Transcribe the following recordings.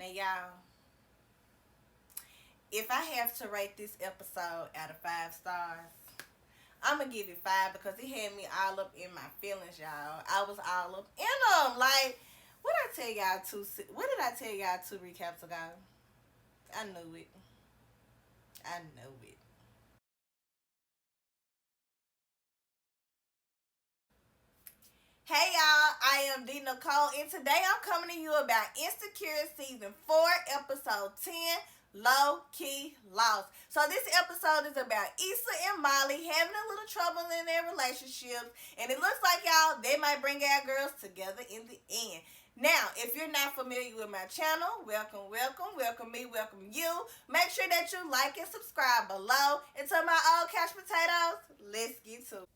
Now, y'all, if I have to rate this episode out of 5 stars, I'm gonna give it 5 because it had me all up in my feelings, y'all. I was all up in them. Like, what I tell y'all two? What did I tell y'all 2 recaps ago? I knew it. I knew it. Hey y'all, I am D Nicole, and today I'm coming to you about Insecure Season 4, Episode 10, Low Key Lost. So this episode is about Issa and Molly having a little trouble in their relationship, and it looks like y'all, they might bring our girls together in the end. Now, if you're not familiar with my channel, welcome, welcome, welcome me, welcome you. Make sure that you like and subscribe below. And to my old couch potatoes, let's get to it.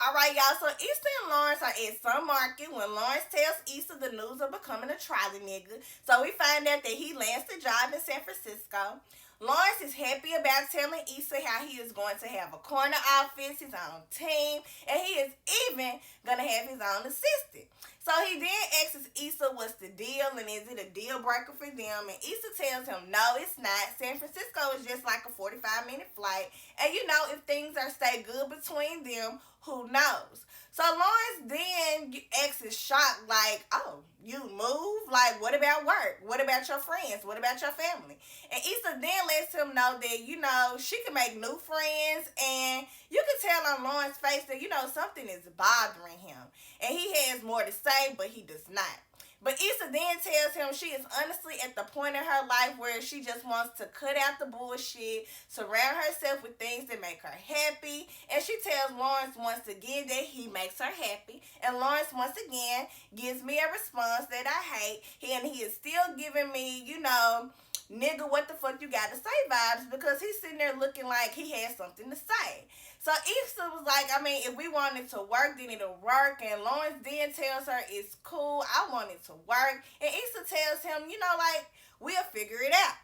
All right, y'all. So Issa and Lawrence are at some market when Lawrence tells Issa the news of becoming a trolley nigga. So we find out that he lands the job in San Francisco. Lawrence is happy about telling Issa how he is going to have a corner office, his own team, and he is even gonna have his own assistant. So he then asks Issa what's the deal and is it a deal breaker for them? And Issa tells him no, it's not. San Francisco is just like a 45-minute flight, and you know if things are stay good between them, who knows? So Lawrence then acts shocked, like, oh, you move? Like, what about work? What about your friends? What about your family? And Issa then lets him know that, you know, she can make new friends, and you can tell on Lawrence's face that, you know, something is bothering him. And he has more to say, but he does not. But Issa then tells him she is honestly at the point in her life where she just wants to cut out the bullshit, surround herself with things that make her happy, and she tells Lawrence once again that he makes her happy, and Lawrence once again gives me a response that I hate, and he is still giving me, you know, nigga, what the fuck you got to say vibes, because he's sitting there looking like he has something to say. So Issa was like, I mean, if we want it to work, then it'll work. And Lawrence then tells her it's cool. I want it to work. And Issa tells him, you know, like, we'll figure it out.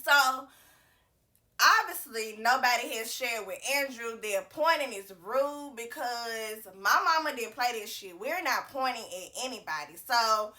So obviously nobody has shared with Andrew their pointing is rude because my mama didn't play this shit. We're not pointing at anybody. So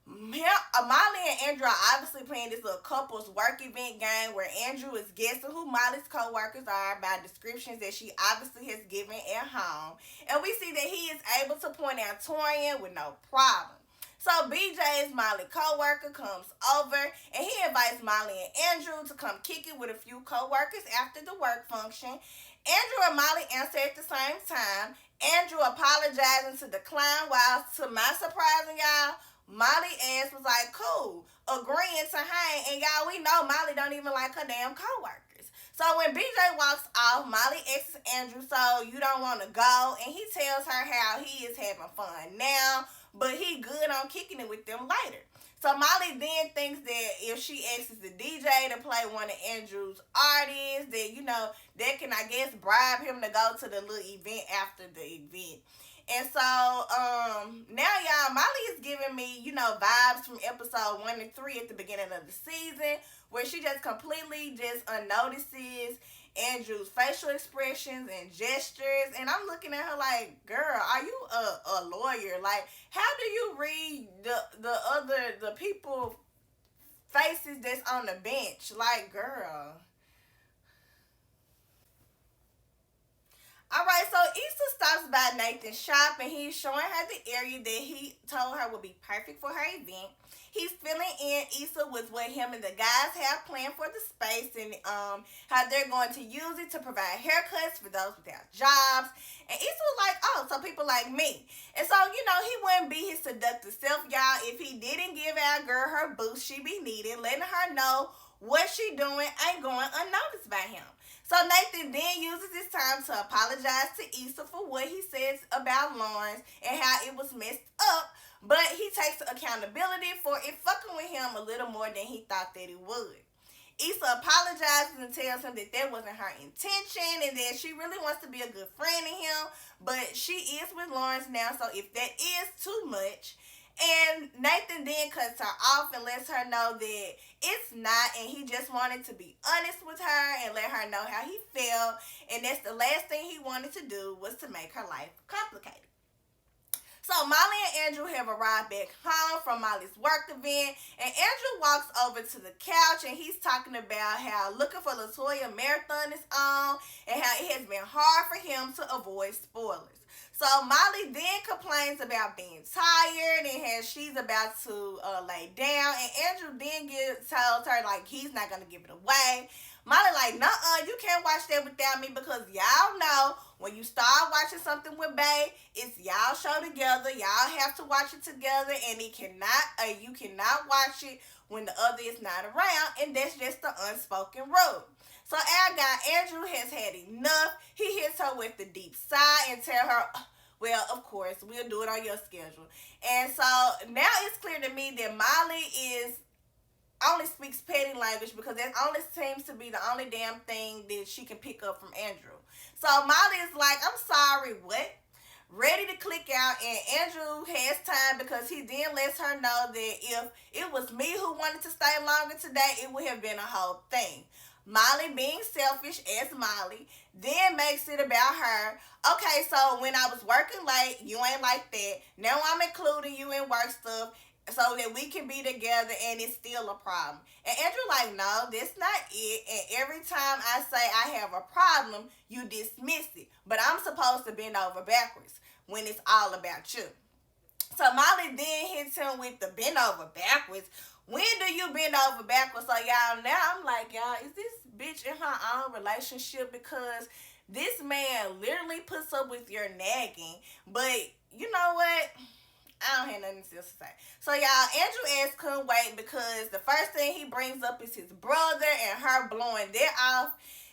Molly and Andrew are obviously playing this little couples work event game where Andrew is guessing who Molly's co-workers are by descriptions that she obviously has given at home. And we see that he is able to point out Torian with no problem. So BJ's Molly co-worker comes over and he invites Molly and Andrew to come kick it with a few co-workers after the work function. Andrew and Molly answer at the same time. Andrew apologizing to decline, while to my surprise, y'all, Molly ass was like, cool, agreeing to hang. And y'all, we know Molly don't even like her damn co-workers. So when BJ walks off, Molly asks Andrew, so you don't want to go? And he tells her how he is having fun now, but he good on kicking it with them later. So Molly then thinks that if she asks the DJ to play one of Andrew's artists, that, you know, that can, I guess, bribe him to go to the little event after the event. And so now y'all, Molly is giving me, you know, vibes from episode 1 and 3 at the beginning of the season, where she just completely just unnotices Andrew's facial expressions and gestures. And I'm looking at her like, girl, are you a lawyer? Like, how do you read the people faces that's on the bench? Like, girl. All right, so Issa stops by Nathan's shop and he's showing her the area that he told her would be perfect for her event. He's filling in Issa with what him and the guys have planned for the space, and how they're going to use it to provide haircuts for those without jobs. And Issa was like, oh, so people like me. And so, you know, he wouldn't be his seductive self, y'all, if he didn't give our girl her boost she be needing, letting her know what she doing ain't going unnoticed by him. So Nathan then uses this time to apologize to Issa for what he says about Lawrence and how it was messed up, but he takes accountability for it fucking with him a little more than he thought that it would. Issa apologizes and tells him that that wasn't her intention and that she really wants to be a good friend to him, but she is with Lawrence now, so if that is too much. And Nathan then cuts her off and lets her know that it's not, and he just wanted to be honest with her and let her know how he felt, and that's the last thing he wanted to do was to make her life complicated. So So Molly and Andrew have arrived back home from Molly's work event, and Andrew walks over to the couch and he's talking about how Looking for LaToya marathon is on and how it has been hard for him to avoid spoilers. So Molly then complains about being tired and how she's about to lay down, and Andrew then tells her like he's not gonna give it away. Molly like, nuh-uh, you can't watch that without me because y'all know when you start watching something with Bae, it's y'all show together. Y'all have to watch it together, and you cannot watch it when the other is not around, and that's just the unspoken rule. So our guy Andrew has had enough. He hits her with the deep sigh and tell her, well, of course, we'll do it on your schedule. And so now it's clear to me that Molly only speaks petty language because that only seems to be the only damn thing that she can pick up from Andrew. So Molly is like, I'm sorry, what? Ready to click out, and Andrew has time because he then lets her know that if it was me who wanted to stay longer today, it would have been a whole thing. Molly, being selfish as Molly, then makes it about her. Okay, so when I was working late, you ain't like that. Now I'm including you in work stuff so that we can be together, and it's still a problem. And Andrew like, no, that's not it. And every time I say I have a problem, you dismiss it. But I'm supposed to bend over backwards when it's all about you. So Molly then hits him with the bend over backwards. When do you bend over backwards? So y'all, now I'm like, y'all, is this bitch in her own relationship? Because this man literally puts up with your nagging. But you know what? I don't have nothing else to say. So y'all, Andrew ass couldn't wait because the first thing he brings up is his brother, and her blowing that off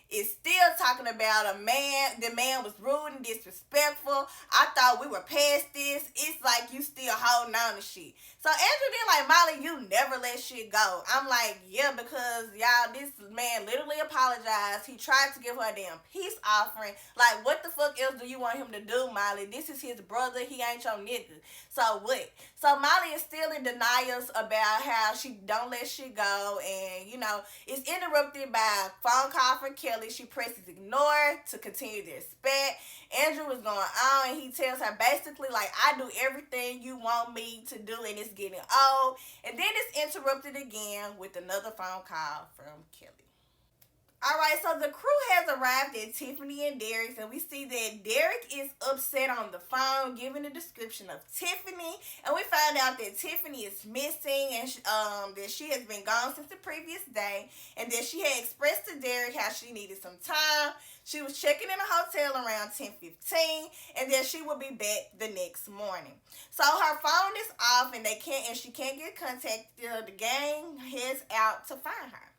is still talking about a man. The man was rude and disrespectful. I thought we were past this. It's like you still holding on to shit. So Andrew then like, Molly, you never let shit go. I'm like, yeah, because y'all, this man literally apologized. He tried to give her a damn peace offering. Like, what the fuck else do you want him to do, Molly? This is his brother. He ain't your nigga. So what? So Molly is still in denials about how she don't let shit go, and you know, it's interrupted by a phone call from Kelly. She presses ignore to continue their spat. Andrew is going on, and he tells her basically like, I do everything you want me to do, and it's getting old. And then it's interrupted again with another phone call from Kelly. Alright, so the crew has arrived at Tiffany and Derek's, and we see that Derek is upset on the phone, giving a description of Tiffany, and we find out that Tiffany is missing, and that she has been gone since the previous day, and that she had expressed to Derek how she needed some time. She was checking in a hotel around 10:15, and that she would be back the next morning. So her phone is off, and she can't get contact. The gang heads out to find her.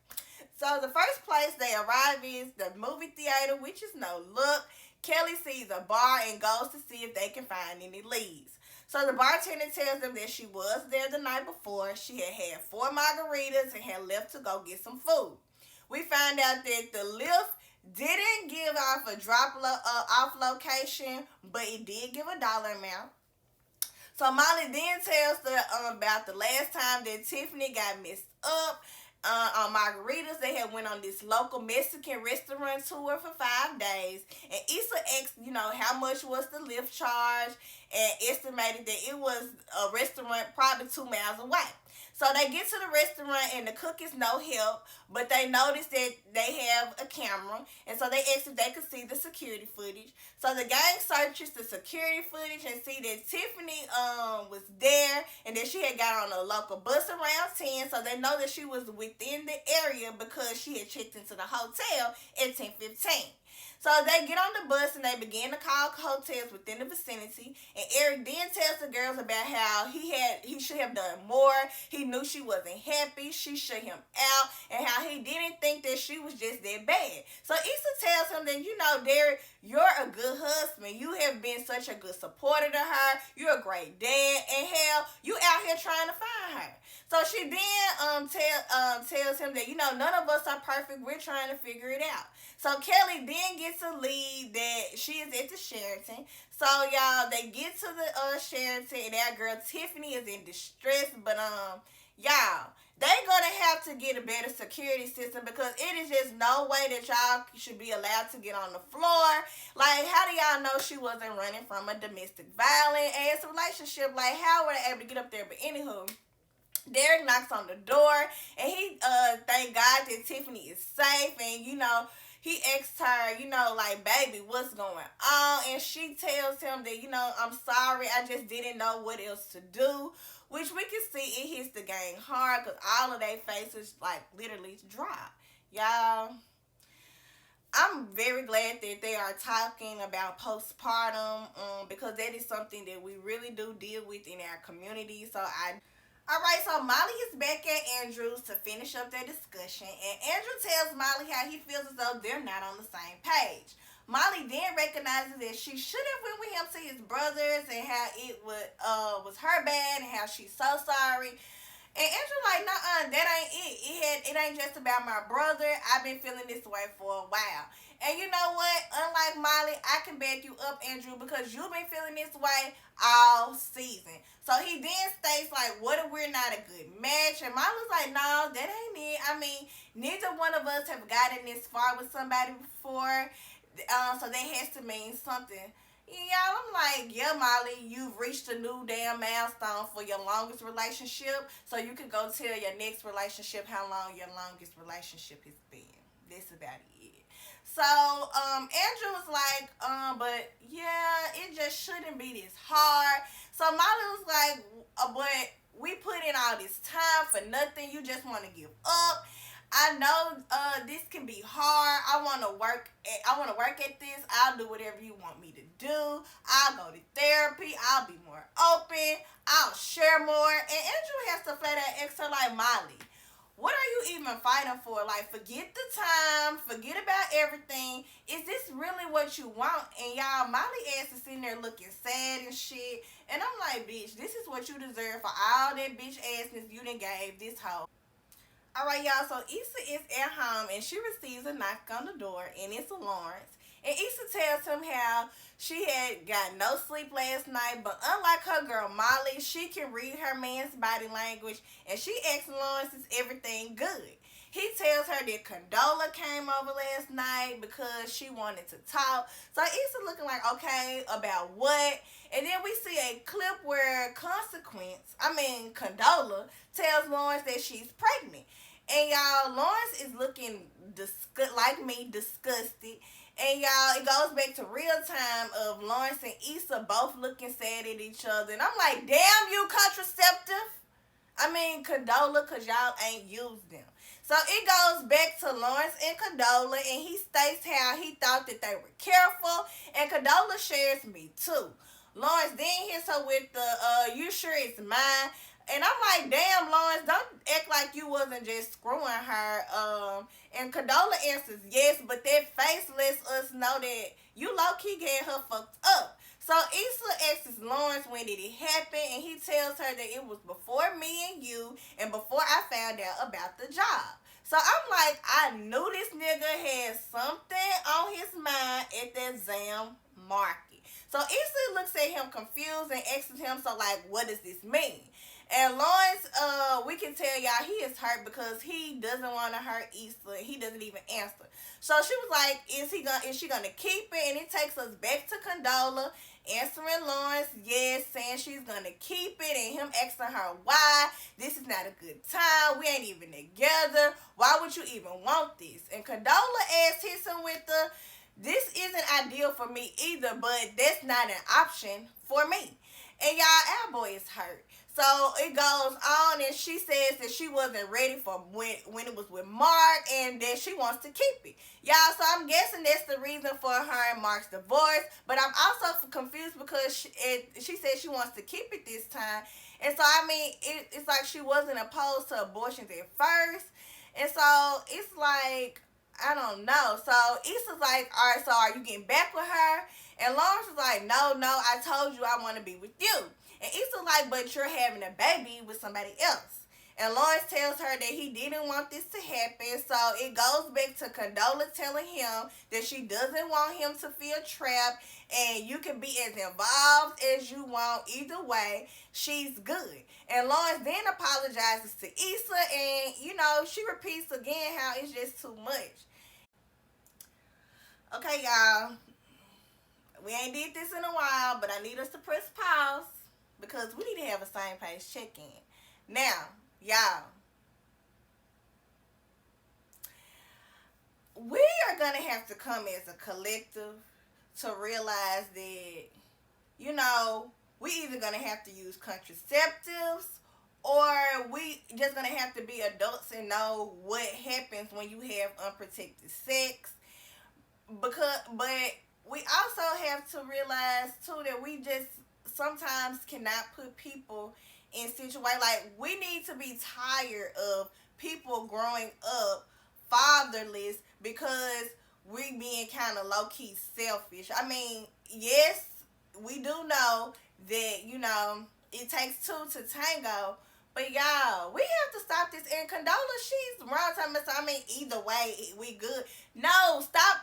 So the first place they arrive is the movie theater, which is no look. Kelly sees a bar and goes to see if they can find any leads. So the bartender tells them that she was there the night before. She had had 4 margaritas and had left to go get some food. We find out that the lift didn't give off a off location, but it did give a dollar amount. So Molly then tells them about the last time that Tiffany got messed up. On margaritas, they had went on this local Mexican restaurant tour for 5 days, and Issa asked, how much was the lift charge, and estimated that it was a restaurant probably 2 miles away. So they get to the restaurant, and the cook is no help, but they notice that they have a camera, and so they asked if they could see the security footage. So the gang searches the security footage and see that Tiffany was there, and that she had got on a local bus around 10, so they know that she was within the area because she had checked into the hotel at 10:15. So they get on the bus and they begin to call hotels within the vicinity. And Eric then tells the girls about how he should have done more. He knew she wasn't happy. She shut him out, and how he didn't think that she was just that bad. So Issa tells him that, Derek, you're a good husband. You have been such a good supporter to her. You're a great dad, and hell, you out here trying to find her. So she then tells him that, none of us are perfect. We're trying to figure it out. So Kelly then gets a lead that she is at the Sheraton. So y'all, they get to the Sheraton, and that girl Tiffany is in distress, but Y'all, they gonna have to get a better security system because it is just no way that y'all should be allowed to get on the floor. Like, how do y'all know she wasn't running from a domestic violence ass relationship? Like, how were they able to get up there? But anywho, Derek knocks on the door and he thank God that Tiffany is safe, and he asks her, like, baby, what's going on? And she tells him that, I'm sorry, I just didn't know what else to do. Which we can see it hits the gang hard because all of their faces like literally drop. Y'all, I'm very glad that they are talking about postpartum because that is something that we really do deal with in our community. Alright, so Molly is back at Andrew's to finish up their discussion, and Andrew tells Molly how he feels as though they're not on the same page. Molly then recognizes that she should have went with him to his brothers and how it was her bad and how she's so sorry. And Andrew like, nah, that ain't it. It ain't just about my brother. I've been feeling this way for a while. And you know what? Unlike Molly, I can back you up, Andrew, because you've been feeling this way all season. So he then states, like, what if we're not a good match? And Molly's like, no, that ain't it. I mean, neither one of us have gotten this far with somebody before. So that has to mean something. Y'all, I'm like, yeah, Molly, you've reached a new damn milestone for your longest relationship. So you can go tell your next relationship how long your longest relationship has been. That's about it. So, Andrew was like, but yeah, it just shouldn't be this hard. So Molly was like, but we put in all this time for nothing. You just want to give up. I know this can be hard. I want to work. I want to work at this. I'll do whatever you want me to do. I'll go to therapy. I'll be more open. I'll share more. And Andrew has to flat out ask her, like, Molly, what are you even fighting for? Like, forget the time. Forget about everything. Is this really what you want? And y'all, Molly ass is sitting there looking sad and shit. And I'm like, bitch, this is what you deserve for all that bitch assness you done gave this hoe. Alright, y'all, so Issa is at home and she receives a knock on the door, and it's Lawrence. And Issa tells him how she had got no sleep last night, but unlike her girl Molly, she can read her man's body language, and she asks Lawrence, is everything good? He tells her that Condola came over last night because she wanted to talk. So Issa looking like, okay, about what? And then we see a clip where Condola tells Lawrence that she's pregnant. And y'all, Lawrence is looking like me, disgusted. And y'all, it goes back to real time of Lawrence and Issa both looking sad at each other. And I'm like, damn you, contraceptive. Condola, because y'all ain't used them. So it goes back to Lawrence and Condola, and he states how he thought that they were careful. And Condola shares me too. Lawrence then hits her with the, you sure it's mine? And I'm like, damn, Lawrence, don't act like you wasn't just screwing her. And Condola answers yes, but that face lets us know that you low-key get her fucked up. So Issa asks Lawrence when did it happen, and he tells her that it was before me and you, and before I found out about the job. So I'm like, I knew this nigga had something on his mind at that Zam market. So Issa looks at him confused and asks him, so like, what does this mean? And Lawrence, we can tell y'all he is hurt because he doesn't want to hurt Issa. He doesn't even answer. So she was like, is she gonna keep it? And it takes us back to Condola, answering Lawrence, yes, saying she's gonna keep it, and him asking her why. This is not a good time. We ain't even together. Why would you even want this? And Condola asked him with the, this isn't ideal for me either, but that's not an option for me. And y'all, our boy is hurt. So it goes on, and she says that she wasn't ready for when it was with Mark, and that she wants to keep it. Y'all, so I'm guessing that's the reason for her and Mark's divorce. But I'm also confused because she said she wants to keep it this time. And so, it's like she wasn't opposed to abortions at first. And so it's like, I don't know. So Issa's like, all right, so are you getting back with her? And Lawrence was like, no, I told you I want to be with you. And Issa's like, but you're having a baby with somebody else. And Lawrence tells her that he didn't want this to happen. So it goes back to Condola telling him that she doesn't want him to feel trapped. And you can be as involved as you want. Either way, she's good. And Lawrence then apologizes to Issa. And, she repeats again how it's just too much. Okay, y'all. We ain't did this in a while, but I need us to press pause because we need to have a same page check-in. Now, y'all, we are going to have to come as a collective to realize that, we either going to have to use contraceptives or we just going to have to be adults and know what happens when you have unprotected sex. But we also have to realize too that we just sometimes cannot put people in situations like we need to be tired of people growing up fatherless because we being kind of low-key selfish. I mean, yes, we do know that, it takes two to tango. But y'all, we have to stop this. And Condola, she's wrong time. I mean, either way, we good. No, stop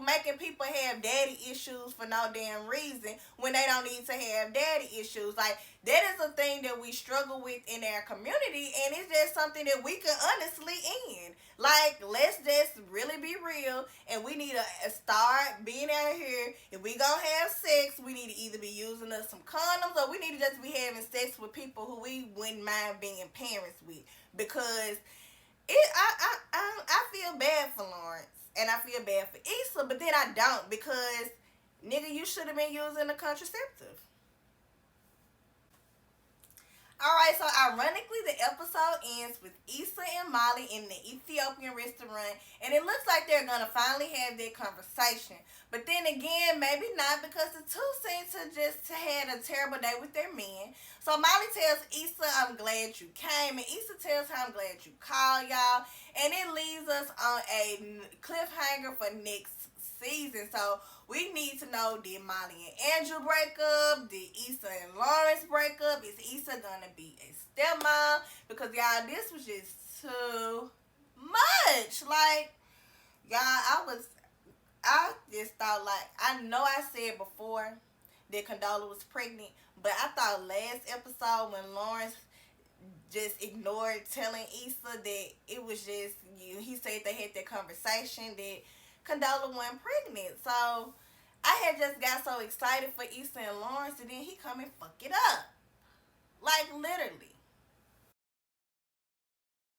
making people have daddy issues for no damn reason when they don't need to have daddy issues. Like, that is a thing that we struggle with in our community, and it's just something that we can honestly end. Like, let's just really be real, and we need to start being out here. If we gonna have sex, we need to either be using us some condoms, or we need to just be having sex with people who we wouldn't mind being parents with. Because I feel bad for Lawrence, and I feel bad for Issa, but then I don't, because nigga, you should have been using a contraceptive. Alright, so ironically, the episode ends with Issa and Molly in the Ethiopian restaurant, and it looks like they're gonna finally have their conversation. But then again, maybe not, because the two seem to just had a terrible day with their men. So Molly tells Issa, I'm glad you came, and Issa tells her, I'm glad you called, y'all. And it leaves us on a cliffhanger for next season. So we need to know, did Molly and Andrew break up? Did Issa and Lawrence break up? Is Issa gonna be a stepmom? Because y'all, this was just too much. Like, y'all, I just thought, like, I know I said before that Condola was pregnant, but I thought last episode when Lawrence just ignored telling Issa that it was just you. He said they had that conversation that Condola wasn't pregnant. So I had just got so excited for Issa and Lawrence, and then he come and fuck it up. Like, literally.